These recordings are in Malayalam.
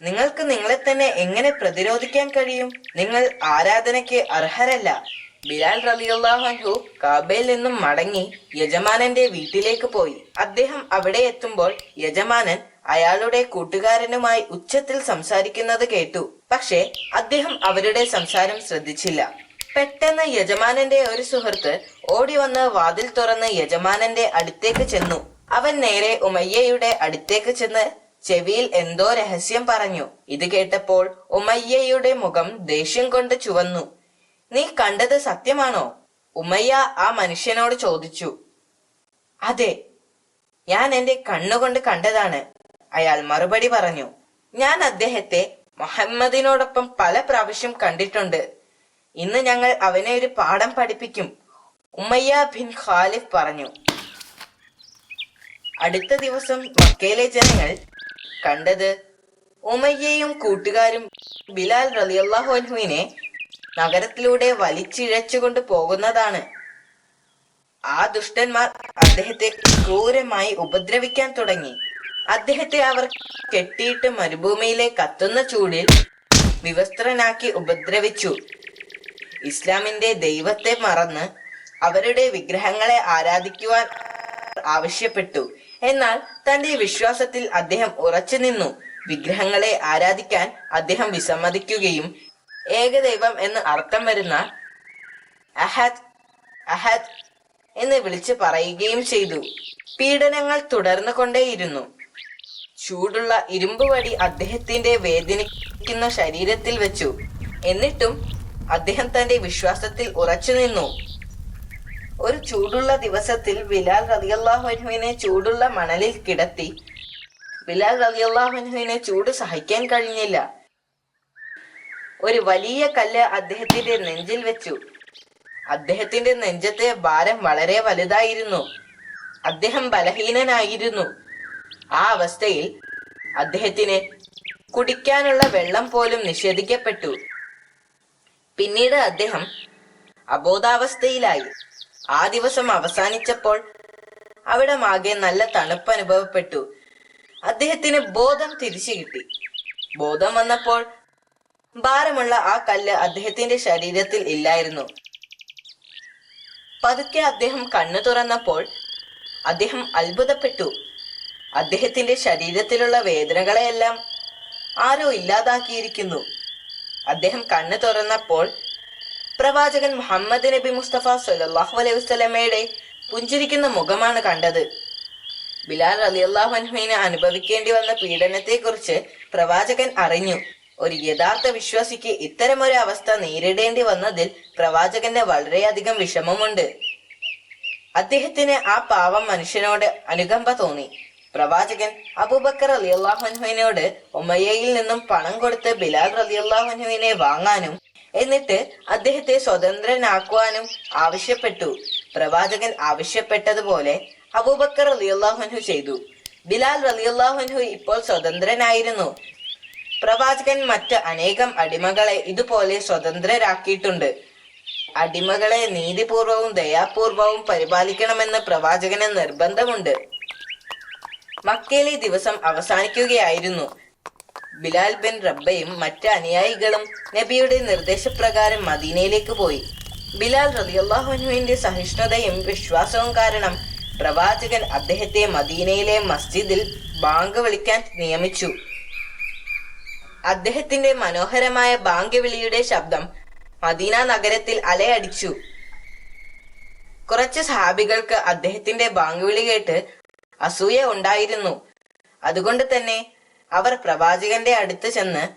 നിങ്ങൾക്ക് നിങ്ങളെ തന്നെ എങ്ങനെ പ്രതിരോധിക്കാൻ കഴിയും? നിങ്ങൾ ആരാധനയ്ക്ക് അർഹരല്ല. ബിലാൽ റളിയല്ലാഹു അൻഹു കാബയിൽ നിന്നും മടങ്ങി യജമാനന്റെ വീട്ടിലേക്ക് പോയി. അദ്ദേഹം അവിടെ എത്തുമ്പോൾ യജമാനൻ അയാളുടെ കൂട്ടുകാരനുമായി ഉച്ചത്തിൽ സംസാരിക്കുന്നത് കേട്ടു. പക്ഷേ അദ്ദേഹം അവരുടെ സംസാരം ശ്രദ്ധിച്ചില്ല. പെട്ടെന്ന് യജമാനന്റെ ഒരു സുഹൃത്ത് ഓടി വന്ന് വാതിൽ തുറന്ന് യജമാനന്റെ അടുത്തേക്ക് ചെന്നു. അവൻ നേരെ ഉമയ്യയുടെ അടുത്തേക്ക് ചെന്ന് ചെവിയിൽ എന്തോ രഹസ്യം പറഞ്ഞു. ഇത് കേട്ടപ്പോൾ ഉമയ്യയുടെ മുഖം ദേഷ്യം കൊണ്ട് ചുവന്നു. നീ കണ്ടത് സത്യമാണോ? ഉമയ്യ ആ മനുഷ്യനോട് ചോദിച്ചു. അതെ, ഞാൻ എന്റെ കണ്ണുകൊണ്ട് കണ്ടതാണ്, അയാൾ മറുപടി പറഞ്ഞു. ഞാൻ അദ്ദേഹത്തെ മുഹമ്മദിനോടൊപ്പം പല പ്രാവശ്യം കണ്ടിട്ടുണ്ട്. ഇന്ന് ഞങ്ങൾ അവനെ ഒരു പാഠം പഠിപ്പിക്കും, ഉമയ്യ ബിൻ ഖാലിഫ് പറഞ്ഞു. അടുത്ത ദിവസം മക്കയിലെ ജനങ്ങൾ കണ്ടത് ഉമയ്യയും കൂട്ടുകാരും ബിലാൽ റളിയല്ലാഹു അൻഹുവിനെ നഗരത്തിലൂടെ വലിച്ചിഴച്ചുകൊണ്ട് പോകുന്നതാണ്. ആ ദുഷ്ടന്മാർ അദ്ദേഹത്തെ ക്രൂരമായി ഉപദ്രവിക്കാൻ തുടങ്ങി. അദ്ദേഹത്തെ അവർ കെട്ടിയിട്ട് മരുഭൂമിയിലെ കത്തുന്ന ചൂടിൽ വിവസ്ത്രനാക്കി ഉപദ്രവിച്ചു. ഇസ്ലാമിന്റെ ദൈവത്തെ മറന്ന് അവരുടെ വിഗ്രഹങ്ങളെ ആരാധിക്കുവാൻ ആവശ്യപ്പെട്ടു. എന്നാൽ തന്റെ വിശ്വാസത്തിൽ അദ്ദേഹം ഉറച്ചു നിന്നു. വിഗ്രഹങ്ങളെ ആരാധിക്കാൻ അദ്ദേഹം വിസമ്മതിക്കുകയും ഏകദൈവം എന്ന് അർത്ഥം വരുന്ന അഹദ് അഹദ് എന്ന് വിളിച്ചു പറയുകയും ചെയ്തു. പീഡനങ്ങൾ തുടർന്നു കൊണ്ടേയിരുന്നു. ചൂടുള്ള ഇരുമ്പ് വടി അദ്ദേഹത്തിന്റെ വേദനിക്കുന്ന ശരീരത്തിൽ വെച്ചു. എന്നിട്ടും അദ്ദേഹം തന്റെ വിശ്വാസത്തിൽ ഉറച്ചു നിന്നു. ഒരു ചൂടുള്ള ദിവസത്തിൽ ബിലാൽ റളിയല്ലാഹു അൻഹുവിനെ ചൂടുള്ള മണലിൽ കിടത്തി. ബിലാൽ റളിയല്ലാഹു അൻഹുവിനെ ചൂട് സഹിക്കാൻ കഴിഞ്ഞില്ല. ഒരു വലിയ കല്ല് അദ്ദേഹത്തിന്റെ നെഞ്ചിൽ വെച്ചു. അദ്ദേഹത്തിന്റെ നെഞ്ചത്തെ ഭാരം വളരെ വലുതായിരുന്നു. അദ്ദേഹം ബലഹീനനായിരുന്നു. ആ അവസ്ഥയിൽ അദ്ദേഹത്തിന് കുടിക്കാനുള്ള വെള്ളം പോലും നിഷേധിക്കപ്പെട്ടു. പിന്നീട് അദ്ദേഹം അബോധാവസ്ഥയിലായി. ആ ദിവസം അവസാനിച്ചപ്പോൾ അവിടെ ആകെ നല്ല തണുപ്പ് അനുഭവപ്പെട്ടു. അദ്ദേഹത്തിന് ബോധം തിരിച്ചു കിട്ടി. ബോധം വന്നപ്പോൾ ഭാരമുള്ള ആ കല്ല് അദ്ദേഹത്തിന്റെ ശരീരത്തിൽ ഇല്ലായിരുന്നു. പതുക്കെ അദ്ദേഹം കണ്ണു തുറന്നപ്പോൾ അദ്ദേഹം അത്ഭുതപ്പെട്ടു. അദ്ദേഹത്തിന്റെ ശരീരത്തിലുള്ള വേദനകളെയെല്ലാം ആരോ ഇല്ലാതാക്കിയിരിക്കുന്നു. അദ്ദേഹം കണ്ണു തുറന്നപ്പോൾ പ്രവാചകൻ മുഹമ്മദ് നബി മുസ്തഫ സല്ലല്ലാഹു അലൈഹി വസല്ലമയുടെ പുഞ്ചിരിക്കുന്ന മുഖമാണ് കണ്ടത്. ബിലാൽ റളിയല്ലാഹു അൻഹുവിന് അനുഭവിക്കേണ്ടി വന്ന പീഡനത്തെക്കുറിച്ച് പ്രവാചകൻ അറിഞ്ഞു. ഒരു യഥാർത്ഥ വിശ്വാസിക്ക് ഇത്തരമൊരു അവസ്ഥ നേരിടേണ്ടി വന്നതിൽ പ്രവാചകന്റെ വളരെയധികം വിഷമമുണ്ട്. അദ്ദേഹത്തിന് ആ പാവം മനുഷ്യനോട് അനുകമ്പ തോന്നി. പ്രവാചകൻ അബൂബക്കർ റളിയല്ലാഹു അൻഹുവിനോട് ഉമയ്യയിൽ നിന്നും പണം കൊടുത്ത് ബിലാൽ റളിയല്ലാഹു അൻഹുവിനെ വാങ്ങാനും എന്നിട്ട് അദ്ദേഹത്തെ സ്വതന്ത്രനാക്കുവാനും ആവശ്യപ്പെട്ടു. പ്രവാചകൻ ആവശ്യപ്പെട്ടതുപോലെ അബൂബക്കർ റളിയല്ലാഹു അൻഹു ചെയ്തു. ബിലാൽ റളിയല്ലാഹു അൻഹു ഇപ്പോൾ സ്വതന്ത്രനായിരുന്നു. പ്രവാചകൻ മറ്റ് അനേകം അടിമകളെ ഇതുപോലെ സ്വതന്ത്രരാക്കിയിട്ടുണ്ട്. അടിമകളെ നീതിപൂർവവും ദയാപൂർവവും പരിപാലിക്കണമെന്ന് പ്രവാചകന് നിർബന്ധമുണ്ട്. മക്കയിലെ ദിവസം അവസാനിക്കുകയായിരുന്നു. ബിലാൽ ബിൻ റബ്ബയും മറ്റ് അനുയായികളും നബിയുടെ നിർദ്ദേശപ്രകാരം മദീനയിലേക്ക് പോയി. ബിലാൽ റളിയല്ലാഹു അൻഹുവിന്റെ സഹിഷ്ണുതയും വിശ്വാസവും കാരണം പ്രവാചകൻ അദ്ദേഹത്തെ മദീനയിലെ മസ്ജിദിൽ ബാങ്ക് വിളിക്കാൻ നിയമിച്ചു. അദ്ദേഹത്തിന്റെ മനോഹരമായ ബാങ്ക് വിളിയുടെ ശബ്ദം മദീന നഗരത്തിൽ അലയടിച്ചു. കുറച്ച് സഹാബികൾക്ക് അദ്ദേഹത്തിന്റെ ബാങ്ക് വിളി കേട്ട് അസൂയ ഉണ്ടായിരുന്നു. അതുകൊണ്ട് തന്നെ അവർ പ്രവാചകന്റെ അടുത്ത് ചെന്ന്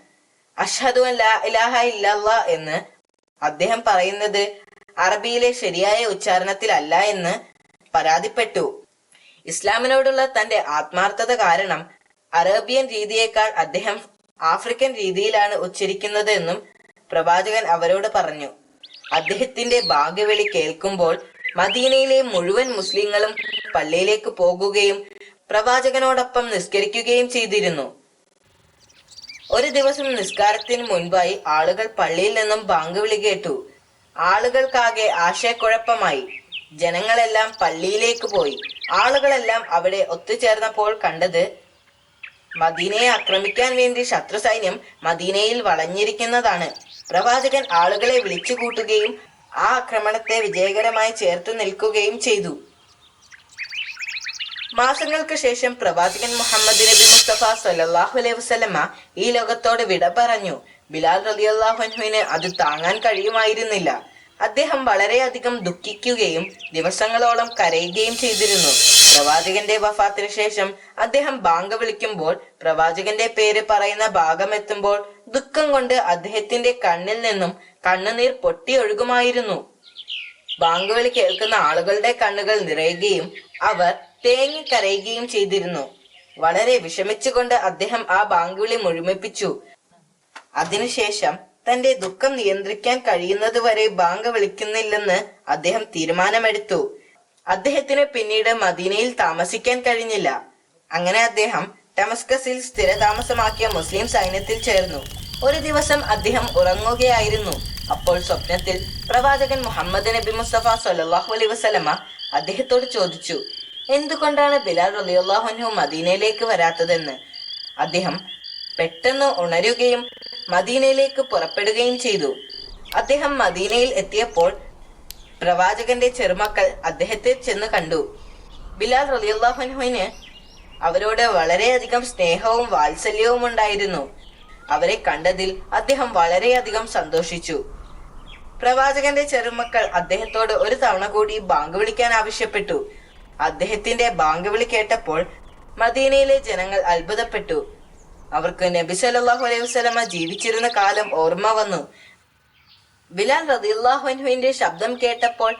അഷ്ഹദു അൻ ലാ ഇലാഹ ഇല്ലല്ലാഹ് എന്ന് അദ്ദേഹം പറയുന്നത് അറബിയിലെ ശരിയായ ഉച്ചാരണത്തിലല്ല എന്ന് പരാതിപ്പെട്ടു. ഇസ്ലാമിനോടുള്ള തന്റെ ആത്മാർത്ഥത കാരണം അറേബ്യൻ രീതിയേക്കാൾ അദ്ദേഹം ആഫ്രിക്കൻ രീതിയിലാണ് ഉച്ചരിക്കുന്നത് എന്നും പ്രവാചകൻ അവരോട് പറഞ്ഞു. അദ്ദേഹത്തിന്റെ ഭാഗ്യവിളി കേൾക്കുമ്പോൾ മദീനയിലെ മുഴുവൻ മുസ്ലിങ്ങളും പള്ളിയിലേക്ക് പോകുകയും പ്രവാചകനോടൊപ്പം നിസ്കരിക്കുകയും ചെയ്തിരുന്നു. ഒരു ദിവസം നിസ്കാരത്തിന് മുൻപായി ആളുകൾ പള്ളിയിൽ നിന്നും ബാങ്ക് വിളി കേട്ടു. ആളുകൾക്കാകെ ആശയക്കുഴപ്പമായി. ജനങ്ങളെല്ലാം പള്ളിയിലേക്ക് പോയി. ആളുകളെല്ലാം അവിടെ ഒത്തുചേർന്നപ്പോൾ കണ്ടത് മദീനയെ ആക്രമിക്കാൻ വേണ്ടി ശത്രു സൈന്യം മദീനയിൽ വളഞ്ഞിരിക്കുന്നതാണ്. പ്രവാചകൻ ആളുകളെ വിളിച്ചു കൂട്ടുകയും ആ ആക്രമണത്തെ വിജയകരമായി ചേർത്തു നിൽക്കുകയും ചെയ്തു. മാസങ്ങൾക്ക് ശേഷം പ്രവാചകൻ മുഹമ്മദ് നബി മുസ്തഫ സല്ലല്ലാഹു അലൈഹി വസല്ലമ ഈ ലോകത്തോട് വിട പറഞ്ഞു. ബിലാൽ റളിയല്ലാഹു അൻഹുവിന് അത് താങ്ങാൻ കഴിയുമായിരുന്നില്ല. അദ്ദേഹം വളരെയധികം ദുഃഖിക്കുകയും ദിവസങ്ങളോളം കരയുകയും ചെയ്തിരുന്നു. പ്രവാചകന്റെ വഫാത്തിന് ശേഷം അദ്ദേഹം ബാങ്ക് വിളിക്കുമ്പോൾ പ്രവാചകന്റെ പേര് പറയുന്ന ഭാഗമെത്തുമ്പോൾ ദുഃഖം കൊണ്ട് അദ്ദേഹത്തിന്റെ കണ്ണിൽ നിന്നും കണ്ണുനീർ പൊട്ടിയൊഴുകുമായിരുന്നു. ബാങ്ക് വിളി കേൾക്കുന്ന ആളുകളുടെ കണ്ണുകൾ നിറയുകയും അവർ തേങ്ങിക്കരയുകയും ചെയ്തിരുന്നു. വളരെ വിഷമിച്ചുകൊണ്ട് അദ്ദേഹം ആ ബാങ്ക് വിളി മുഴുമിപ്പിച്ചു. അതിനുശേഷം തന്റെ ദുഃഖം നിയന്ത്രിക്കാൻ കഴിയുന്നതുവരെ ബാങ്ക് വിളിക്കുന്നില്ലെന്ന് അദ്ദേഹം തീരുമാനമെടുത്തു. അദ്ദേഹത്തിന് പിന്നീട് മദീനയിൽ താമസിക്കാൻ കഴിഞ്ഞില്ല. അങ്ങനെ അദ്ദേഹം ഡമസ്കസിൽ സ്ഥിരതാമസമാക്കിയ മുസ്ലിം സൈന്യത്തിൽ ചേർന്നു. ഒരു ദിവസം അദ്ദേഹം ഉറങ്ങുകയായിരുന്നു. അപ്പോൾ സ്വപ്നത്തിൽ പ്രവാചകൻ മുഹമ്മദ് നബി മുസ്തഫ സല്ലല്ലാഹു അലൈഹി വസല്ലമ അദ്ദേഹത്തോട് ചോദിച്ചു, എന്തുകൊണ്ടാണ് ബിലാൽ റളിയല്ലാഹു അൻഹു മദീനയിലേക്ക് വരാത്തതെന്ന്. അദ്ദേഹം പെട്ടെന്ന് ഉണരുകയും മദീനയിലേക്ക് പുറപ്പെടുകയും ചെയ്തു. അദ്ദേഹം മദീനയിൽ എത്തിയപ്പോൾ പ്രവാചകന്റെ ചെറുമക്കൾ അദ്ദേഹത്തെ ചെന്ന് കണ്ടു. ബിലാൽ റളിയല്ലാഹു അൻഹുവിന് അവരോട് വളരെയധികം സ്നേഹവും വാത്സല്യവും ഉണ്ടായിരുന്നു. അവരെ കണ്ടതിൽ അദ്ദേഹം വളരെയധികം സന്തോഷിച്ചു. പ്രവാചകന്റെ ചെറുമക്കൾ അദ്ദേഹത്തോട് ഒരു തവണ കൂടി ബാങ്ക് വിളിക്കാൻ ആവശ്യപ്പെട്ടു. അദ്ദേഹത്തിന്റെ ബാങ്ക് വിളി കേട്ടപ്പോൾ മദീനയിലെ ജനങ്ങൾ അത്ഭുതപ്പെട്ടു. അവർക്ക് നബി സല്ലല്ലാഹു അലൈഹി വസല്ലമ ജീവിച്ചിരുന്ന കാലം ഓർമ്മ വന്നു. ബിലാൽ റളിയല്ലാഹു അൻഹുവിന്റെ ശബ്ദം കേട്ടപ്പോൾ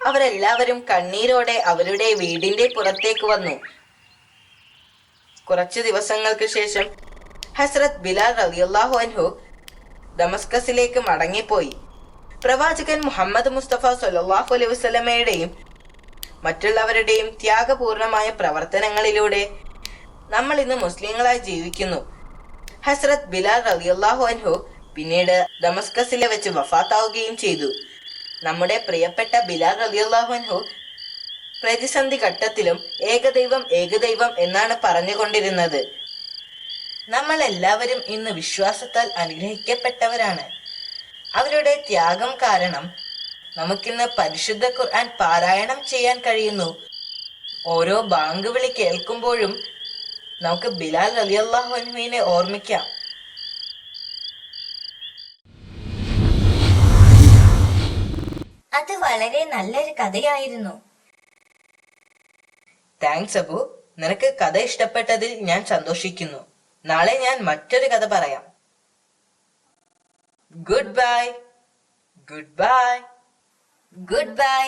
അവരെല്ലാവരും കണ്ണീരോടെ അവരുടെ വീടിന്റെ പുറത്തേക്ക് വന്നു. കുറച്ചു ദിവസങ്ങൾക്ക് ശേഷം ഹസ്രത്ത് ബിലാൽ റളിയല്ലാഹു അൻഹു ദമസ്കസിലേക്ക് മടങ്ങിപ്പോയി. പ്രവാചകൻ മുഹമ്മദ് മുസ്തഫ സല്ലല്ലാഹു അലൈഹി വസല്ലമയുടെയും മറ്റുള്ളവരുടെയും ത്യാഗപൂർണമായ പ്രവർത്തനങ്ങളിലൂടെ നമ്മൾ ഇന്ന് മുസ്ലിങ്ങളായി ജീവിക്കുന്നു. ഹസ്രത്ത് ബിലാൽ റളിയല്ലാഹു അൻഹു പിന്നീട് ദമസ്കസിലെ വെച്ച് വഫാത്താവുകയും ചെയ്തു. നമ്മുടെ പ്രിയപ്പെട്ട ബിലാൽ റളിയല്ലാഹു അൻഹു പ്രതിസന്ധി ഘട്ടത്തിലും ഏകദൈവം ഏകദൈവം എന്നാണ് പറഞ്ഞുകൊണ്ടിരുന്നത്. നമ്മൾ എല്ലാവരും ഇന്ന് വിശ്വാസത്താൽ അനുഗ്രഹിക്കപ്പെട്ടവരാണ്. അവരുടെ ത്യാഗം കാരണം നമുക്കിന്ന് പരിശുദ്ധ ഖുർആൻ പാരായണം ചെയ്യാൻ കഴിയുന്നു. ഓരോ ബാങ്ക് വിളി കേൾക്കുമ്പോഴും നമുക്ക് ബിലാൽ റളിയല്ലാഹു അൻഹുവിനെ ഓർമ്മിക്കാം. അത് വളരെ നല്ലൊരു കഥയായിരുന്നു. താങ്ക്സ് അബു. നിനക്ക് കഥ ഇഷ്ടപ്പെട്ടതിൽ ഞാൻ സന്തോഷിക്കുന്നു. നാളെ ഞാൻ മറ്റൊരു കഥ പറയാം. Good bye. Good bye. Good bye.